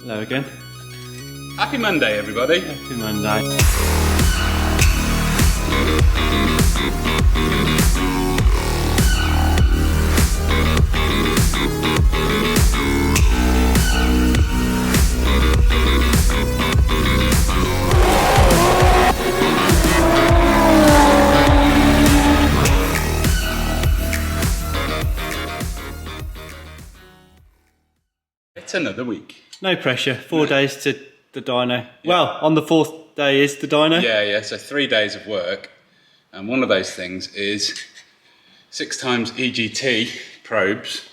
Hello again. Happy Monday, everybody. Happy Monday. It's another week. No pressure. 4 days to the dyno. Yeah. Well, on the 4th day is the dyno. Yeah. So 3 days of work, and one of those things is 6 times EGT probes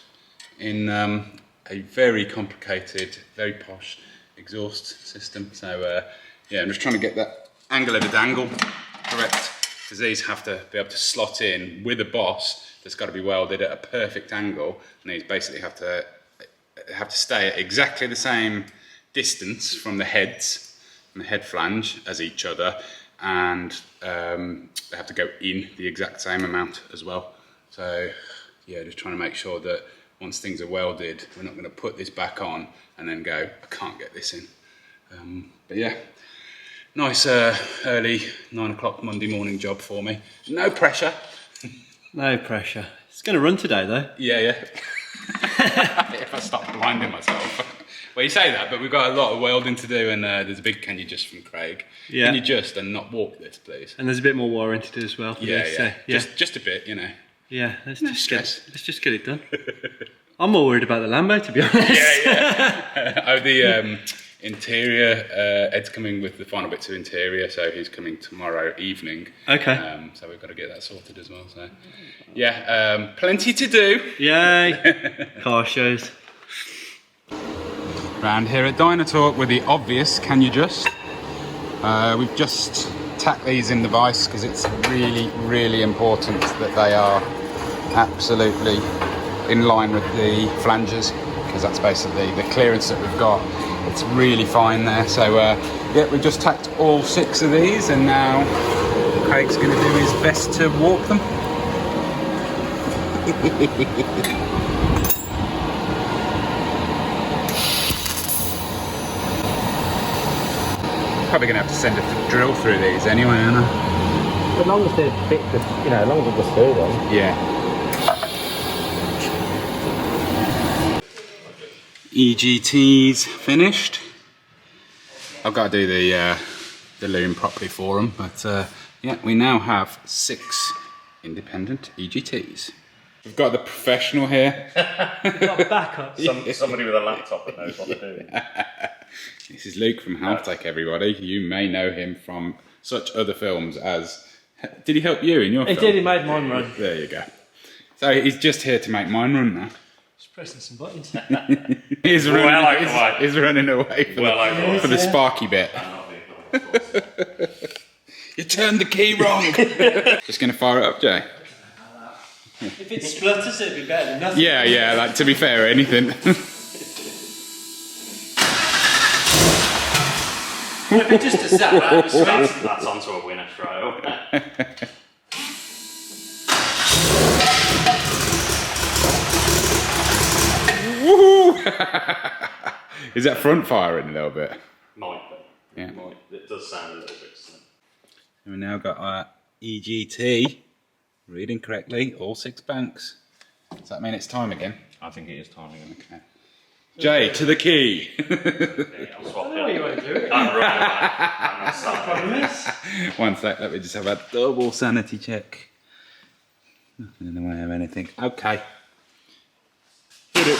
in a very complicated, very posh exhaust system. So yeah, I'm just trying to get that angle of the dangle correct, because these have to be able to slot in with a boss that's got to be welded at a perfect angle, and these basically have to stay at exactly the same distance from the heads, from the head flange as each other, and they have to go in the exact same amount as well. So yeah, just trying to make sure that once things are welded, we're not going to put this back on and then go, I can't get this in. But yeah, nice early 9 o'clock Monday morning job for me. No pressure. No pressure. It's going to run today though. Yeah. If I stop blinding myself. Well, you say that, but we've got a lot of welding to do, and there's a big can you just from Craig. Yeah. Can you just and not walk this, please? And there's a bit more wiring to do as well. For this, so, yeah. Just a bit, you know. Yeah, let's just get it done. I'm more worried about the Lambo, to be honest. Yeah. Oh, the interior, Ed's coming with the final bits of interior, so he's coming tomorrow evening. Okay. So we've got to get that sorted as well. So yeah, plenty to do. Yay! Car shows. Round here at Dyno Talk with the obvious, can you just? We've just tacked these in the vise because it's really, really important that they are absolutely in line with the flanges, because that's basically the clearance that we've got. It's really fine there. So yeah, we've just tacked all 6 of these, and now Craig's going to do his best to walk them. Probably going to have to send a drill through these anyway, aren't I? As long as they're fit, you know, as long as they're still on. Yeah. EGT's finished. I've got to do the loom properly for them, but yeah, we now have 6 independent EGTs. We've got the professional here. We've got backup. Somebody with a laptop that knows what they're doing. This is Luke from Haltech, everybody. You may know him from such other films as... Did he help you in your film? He did, he made mine run. There you go. So he's just here to make mine run now. Just pressing some buttons. He's running away for the sparky bit. You turned the key wrong. Just going to fire it up, Jay? If it splutters, it'd be better than nothing. Yeah, like, to be fair, anything. If it just does that, that'd be sweet. That's onto a winner straight away. Woohoo! Is that front firing a little bit? Might be. Yeah. It does sound a little bit slim. We've now got our EGT reading correctly, all 6 banks. Does that mean it's time again? I think it is time again. Okay. Jay, to the key. I'll swap I know what you want to do. I'm running away. I'm not stopping. One sec, let me just have a double sanity check. Nothing in the way of anything. Okay. Hit it.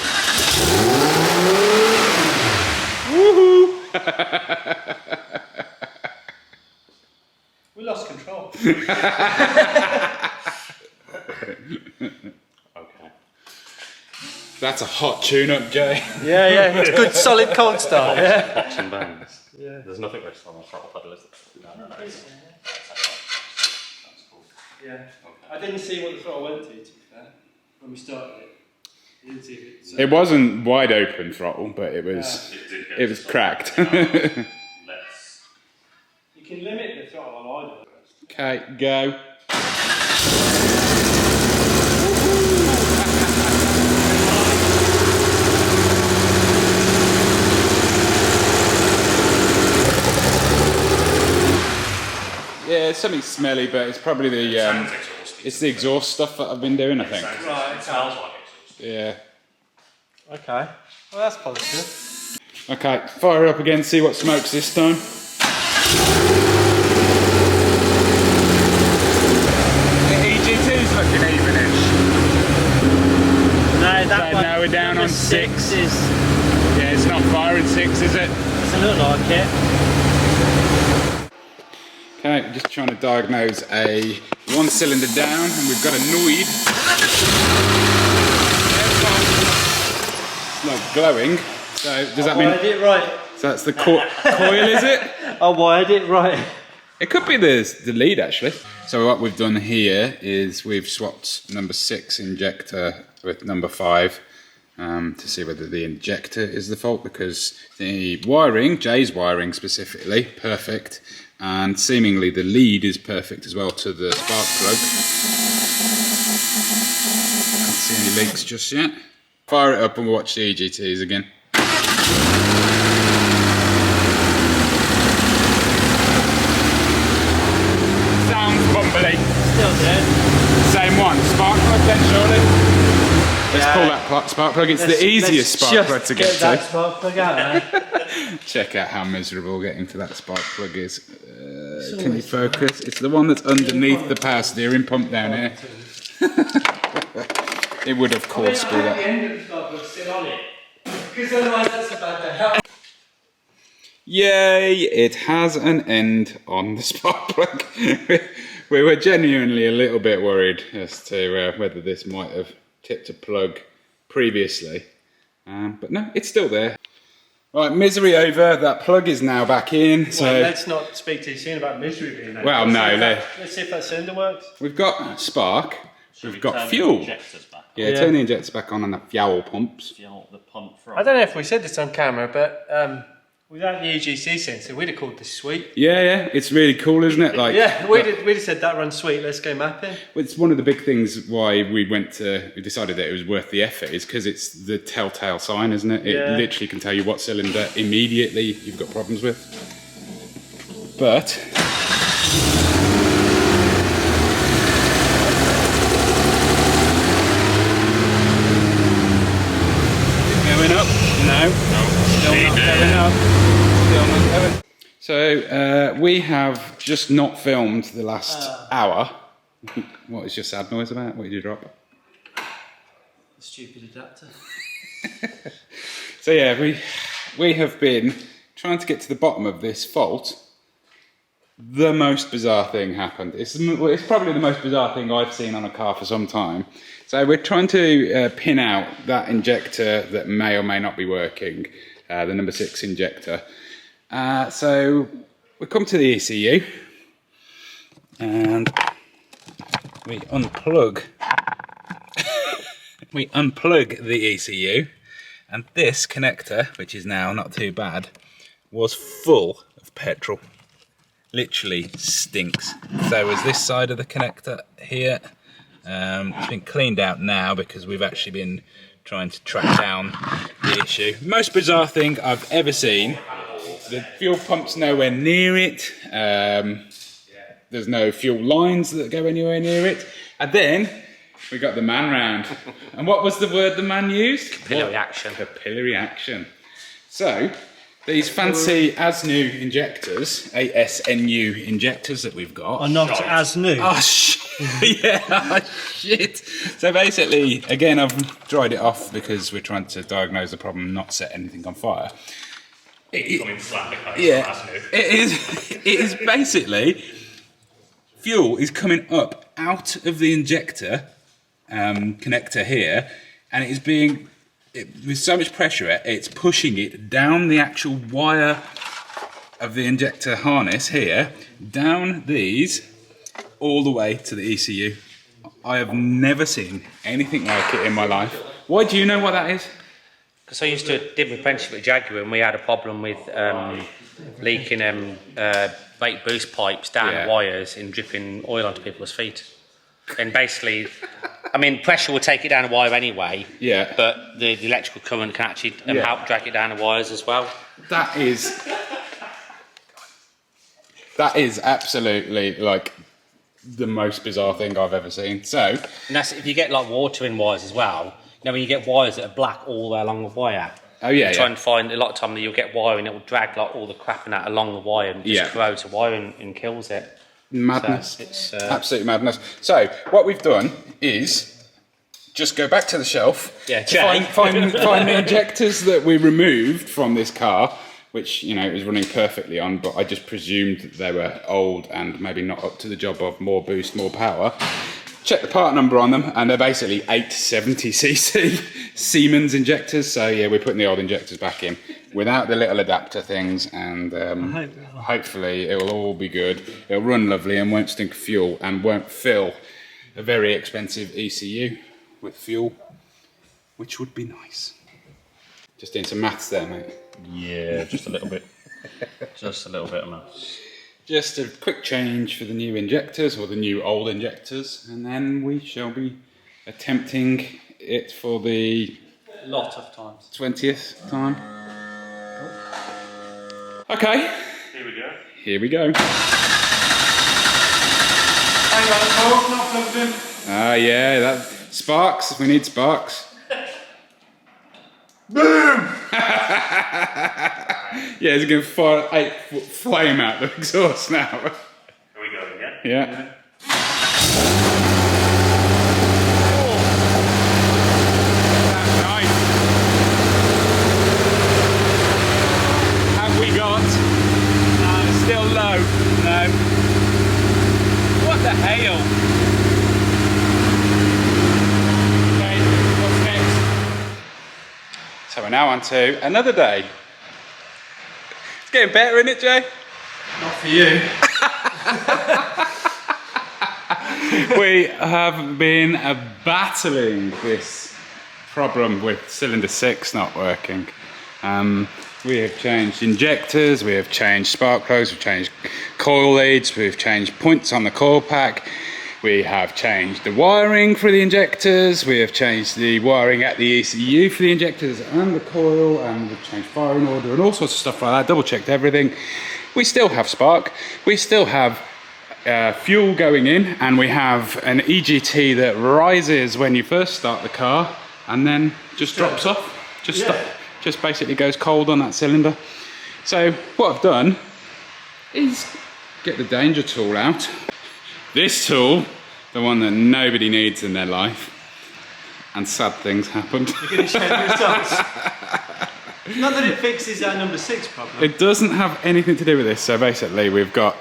Woohoo! We lost control. Okay. That's a hot tune-up, Jay. Yeah, it's good solid cold start, yeah. Pops and bangs. Yeah. There's nothing worse on the throttle pedal, is there? No. That's cool. Yeah. Okay. I didn't see what the throttle went to be fair, when we started it. You didn't see it. So. It wasn't wide open throttle, but it was cracked. You can limit the throttle on either. Okay, go. it's something smelly, but it's probably the it's the exhaust stuff that I've been doing, I think. Right, it smells like exhaust. Yeah. Okay. Well, that's positive. Okay, fire it up again, see what smokes this time. The EGT's looking evenish. No, that one. Now we're down on 6. Yeah, it's not firing 6, is it? Doesn't look like it. Okay, just trying to diagnose a 1-cylinder down, and we've got a Noid. It's not glowing, so does that mean... I wired it right. So that's the coil, is it? I wired it right. It could be the lead, actually. So what we've done here is we've swapped number 6 injector with number 5 to see whether the injector is the fault, because the wiring, Jay's wiring specifically, perfect, and seemingly the lead is perfect as well to the spark plug. Can't see any leaks just yet. Fire it up and we'll watch the EGTs again. Sounds bumbly. Still dead. Same one. Spark plug then, surely? Let's pull that spark plug. It's the easiest spark plug to get to. That spark plug out. Check out how miserable getting to that spark plug is. Can you focus? It's the one that's underneath the power steering pump down here. It would of course be that. The end of the spark plug's still on it. Because otherwise that's about to help. Yay, it has an end on the spark plug. We were genuinely a little bit worried as to whether this might have tipped a plug previously. But no, it's still there. Right, misery over. That plug is now back in. So well, let's not speak too soon about misery being there. Well, no. Let's see if that cylinder works. We've got spark. We've got fuel. Yeah, turn the injectors back on and the fuel pumps. The pump from. I don't know if we said this on camera, but without the EGC sensor, we'd have called this sweet. Yeah, it's really cool, isn't it? Like, yeah, we'd have said that runs sweet. Let's go mapping. It's one of the big things why we decided that it was worth the effort is because it's the telltale sign, isn't it? It literally can tell you what cylinder immediately you've got problems with. But going up? No. Still not going up. Still not going. So we have just not filmed the last hour. What is your sad noise about? What did you drop? The stupid adapter. So yeah, we have been trying to get to the bottom of this fault. The most bizarre thing happened. It's probably the most bizarre thing I've seen on a car for some time. So we're trying to pin out that injector that may or may not be working, the number 6 injector. So we come to the ECU and we unplug the ECU, and this connector, which is now not too bad, was full of petrol. Literally stinks. So was this side of the connector here. It's been cleaned out now because we've actually been trying to track down the issue. Most bizarre thing I've ever seen. The fuel pump's nowhere near it. There's no fuel lines that go anywhere near it. And then we got the man round. And what was the word the man used? Capillary action. Capillary action. So these fancy as-new injectors, ASNU injectors that we've got, Are not as new. Oh, yeah, shit. So basically, again, I've dried it off because we're trying to diagnose the problem and not set anything on fire. It is basically, fuel is coming up out of the injector connector here, and it is being, with so much pressure, it's pushing it down the actual wire of the injector harness here, down these, all the way to the ECU. I have never seen anything like it in my life. Why do you know what that is? Because I used to did my apprenticeship at Jaguar, and we had a problem with leaking vape boost pipes down wires and dripping oil onto people's feet. And basically, I mean, pressure will take it down a wire anyway. Yeah. But the electrical current can actually help drag it down the wires as well. That is That is absolutely like the most bizarre thing I've ever seen. So, and that's if you get like water in wires as well. You know, when you get wires that are black all the way along the wire. Oh yeah, try and find a lot of time that you'll get wire and it will drag like all the crap in that along the wire and just corrodes the wire and kills it. Madness. So it's absolute madness. So what we've done is just go back to the shelf. Yeah, find the injectors that we removed from this car, which it was running perfectly on, but I just presumed that they were old and maybe not up to the job of more boost, more power. Check the part number on them, and they're basically 870cc Siemens injectors. So yeah, we're putting the old injectors back in without the little adapter things, and hopefully it will all be good. It'll run lovely and won't stink of fuel and won't fill a very expensive ECU with fuel, which would be nice. Just doing some maths there, mate. Yeah, just a little bit. Just a little bit of maths. Just a quick change for the new injectors, or the new old injectors, and then we shall be attempting it for the lot of times. 20th time. Okay. Here we go. Here we go. Ah, yeah, that sparks. We need sparks. Boom! Yeah, it's going to fire 8-foot flame out the exhaust now. Here we go again. Yeah. That's nice. Have we got? It's still low. No. What the hell? Okay, what's next? So we're now on to another day. It's getting better, isn't it, Jay? Not for you. We have been battling this problem with cylinder 6 not working. We have changed injectors, we have changed spark plugs, we've changed coil leads, we've changed points on the coil pack, we have changed the wiring for the injectors, we have changed the wiring at the ECU for the injectors and the coil, and we've changed firing order and all sorts of stuff like that, double checked everything. We still have spark, we still have fuel going in, and we have an EGT that rises when you first start the car and then just drops off, just basically goes cold on that cylinder. So what I've done is get the danger tool out. This tool, the one that nobody needs in their life, and sad things happened. You're going to show the results. Not that it fixes our number 6 problem. It doesn't have anything to do with this. So basically we've got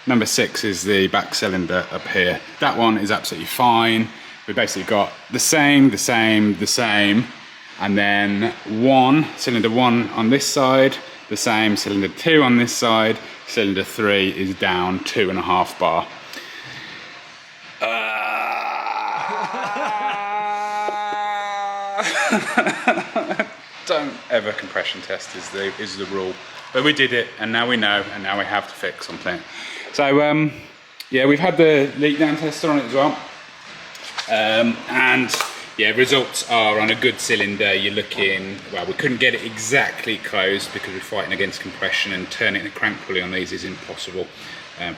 number 6 is the back cylinder up here. That one is absolutely fine. We basically got the same, and then cylinder 1 on this side, the same, cylinder 2 on this side, cylinder 3 is down 2.5 bar. Don't ever compression test is the rule. But we did it, and now we know, and now we have to fix something. So yeah, we've had the leak down tester on it as well. And yeah, results are on a good cylinder. You're looking, well, we couldn't get it exactly closed because we're fighting against compression, and turning the crank pulley on these is impossible.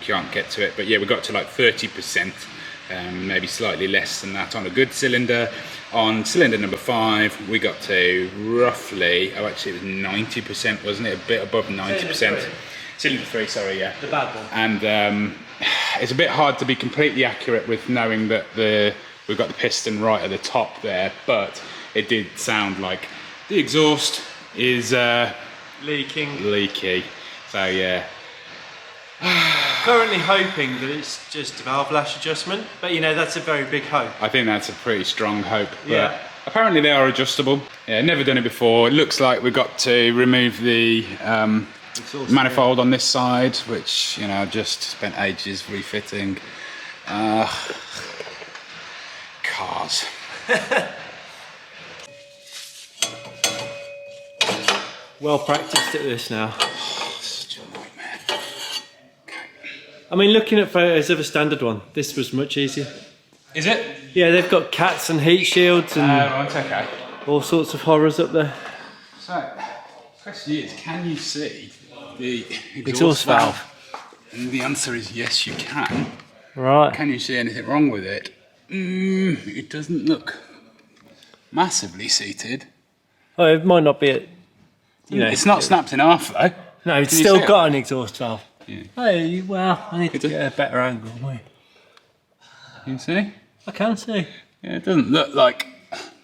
Can't get to it, but yeah, we got to like 30%, maybe slightly less than that on a good cylinder. On cylinder number 5, we got to roughly, oh actually it was 90%, wasn't it? A bit above 90%. Cylinder 3, sorry, yeah. The bad one. And it's a bit hard to be completely accurate with knowing that we've got the piston right at the top there, but it did sound like the exhaust is leaky. So yeah. Currently hoping that it's just a valve lash adjustment, but that's a very big hope. I think that's a pretty strong hope. But yeah. Apparently they are adjustable. Yeah, never done it before. It looks like we've got to remove the manifold on this side, which just spent ages refitting. Cars. Well practiced at this now. Such a nightmare. I mean, looking at photos of a standard one, this was much easier. Is it? Yeah, they've got cats and heat shields and right, okay. all sorts of horrors up there. So, the question is, can you see the Exhaust valve. And the answer is yes, you can. Right. Can you see anything wrong with it? It doesn't look massively seated. Oh, it might not be. It's not snapped in half though. No, it's still got an exhaust valve. Yeah. Hey, well, I need to get a better angle. You see? I can see. Yeah, it doesn't look like,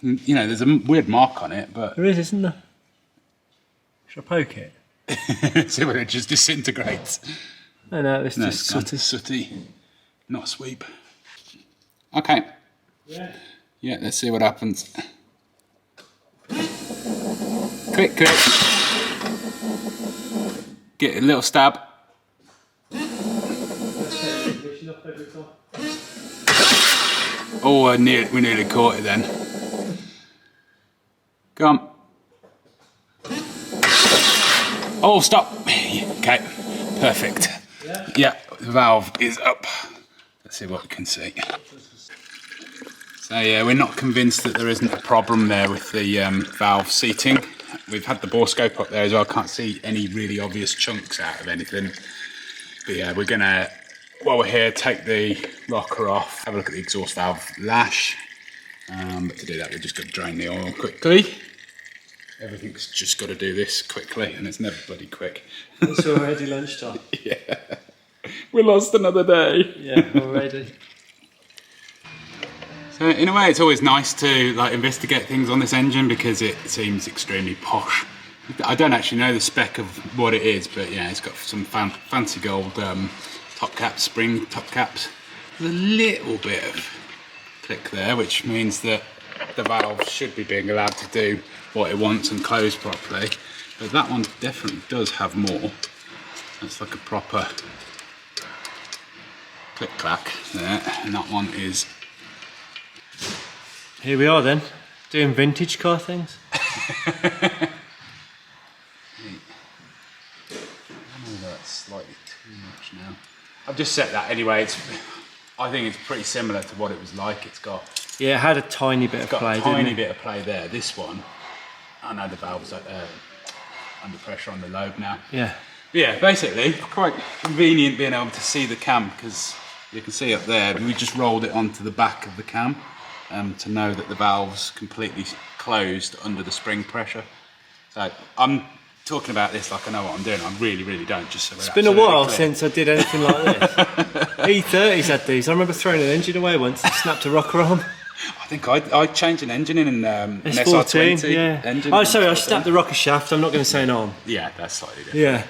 there's a weird mark on it, but... There is, isn't there? Should I poke it? See whether it just disintegrates. No, it's just sooty. Sooty, not sweep. Okay. Yeah, let's see what happens. Quick. Get a little stab. Oh, we nearly caught it then. Come on. Oh, stop. Okay, perfect. Yeah, the valve is up. Let's see what we can see. So yeah, we're not convinced that there isn't a problem there with the valve seating. We've had the bore scope up there as well. Can't see any really obvious chunks out of anything. But yeah, we're gonna, while we're here, take the rocker off, have a look at the exhaust valve lash. But to do that, we've just got to drain the oil quickly. Everything's just got to do this quickly, and it's never bloody quick. It's already lunchtime. Yeah. We lost another day. Yeah, already. So in a way, it's always nice to investigate things on this engine because it seems extremely posh. I don't actually know the spec of what it is, but yeah, it's got some fancy gold top caps, spring top caps. There's a little bit of click there, which means that the valve should be being allowed to do what it wants and close properly. But that one definitely does have more. That's like a proper click clack there, and that one is. Here we are then, doing vintage car things. I know that's slightly too much now. I've just set that anyway. I think it's pretty similar to what it was like. It's got it had a tiny bit of play. It's got a tiny bit of play there. This one, I know the valve's under pressure on the lobe now. Yeah. But yeah, basically quite convenient being able to see the cam because you can see up there. We just rolled it onto the back of the cam to know that the valve's completely closed under the spring pressure. So I'm talking about this like I know what I'm doing. I really don't. Just so it's been a while since I did anything like this. E30s had these. I remember throwing an engine away once and snapped a rocker on. I think I changed an engine in an S14, SR20 engine. Oh, sorry, I snapped the rocker shaft. I'm not going to say an arm. Yeah, that's slightly different.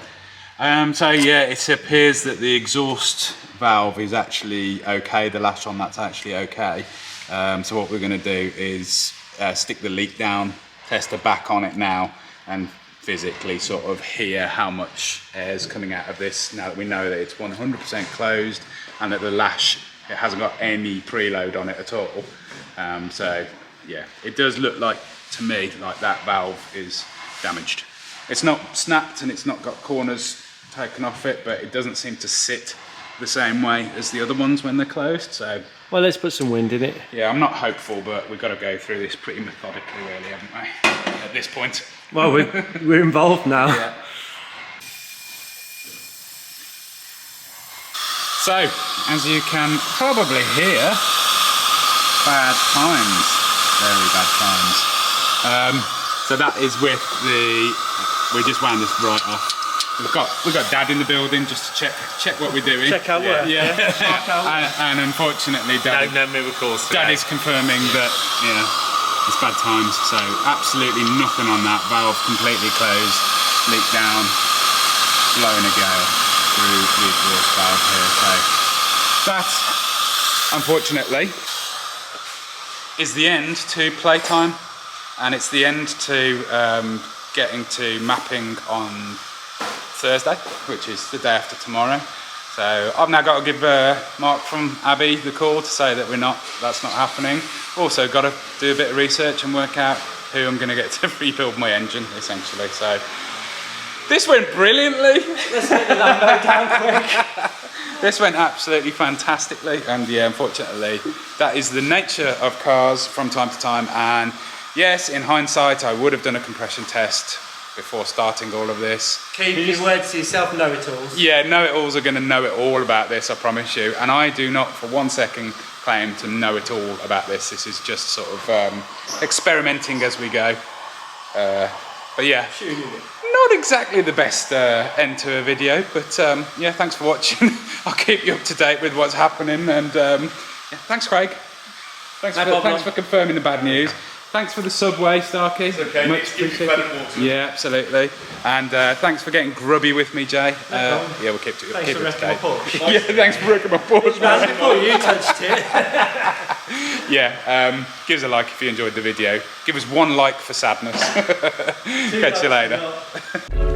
Yeah. So yeah, it appears that the exhaust valve is actually okay. The lash on that's actually okay. So what we're going to do is stick the leak down tester back on it now and physically sort of hear how much air is coming out of this now that we know that it's 100% closed and that the lash, it hasn't got any preload on it at all. So yeah, it does look like, to me, like that valve is damaged. It's not snapped and it's not got corners taken off it, but it doesn't seem to sit the same way as the other ones when they're closed. So well, let's put some wind in it. Yeah, I'm not hopeful, but we've got to go through this pretty methodically, really, haven't we? At this point. Well, we're involved now. Yeah. So, as you can probably hear, bad times, very bad times. So that is with we just wound this right off. We've got Dad in the building just to check what we're doing. Check out work. Yeah. and unfortunately, Dad. No miracles. Dad is confirming that it's bad times. So absolutely nothing on that valve, completely closed, leak down, blowing a gale through the exhaust valve here. So that, unfortunately, is the end to playtime, and it's the end to getting to mapping on Thursday, which is the day after tomorrow. So I've now got to give Mark from Abbey the call to say that that's not happening. Also got to do a bit of research and work out who I'm going to get to rebuild my engine, essentially. So this went brilliantly. Let's get the Lambo down quick. This went absolutely fantastically, and yeah, unfortunately, that is the nature of cars from time to time. And yes, in hindsight, I would have done a compression test before starting all of this. Keep your words to yourself, know-it-alls. Yeah, know-it-alls are going to know it all about this, I promise you. And I do not for 1 second claim to know it all about this. This is just sort of experimenting as we go. But yeah, not exactly the best end to a video, but yeah, thanks for watching. I'll keep you up to date with what's happening, and yeah, thanks Craig. Thanks for confirming the bad news. Thanks for the subway, Starkey. It's okay, much appreciated. Yeah, absolutely. And thanks for getting grubby with me, Jay. Yeah, we'll keep it. Thanks for wrecking my Porsche. Yeah, thanks for wrecking my Porsche. Before you touched it. Yeah, give us a like if you enjoyed the video. Give us 1 like for sadness. Catch you later.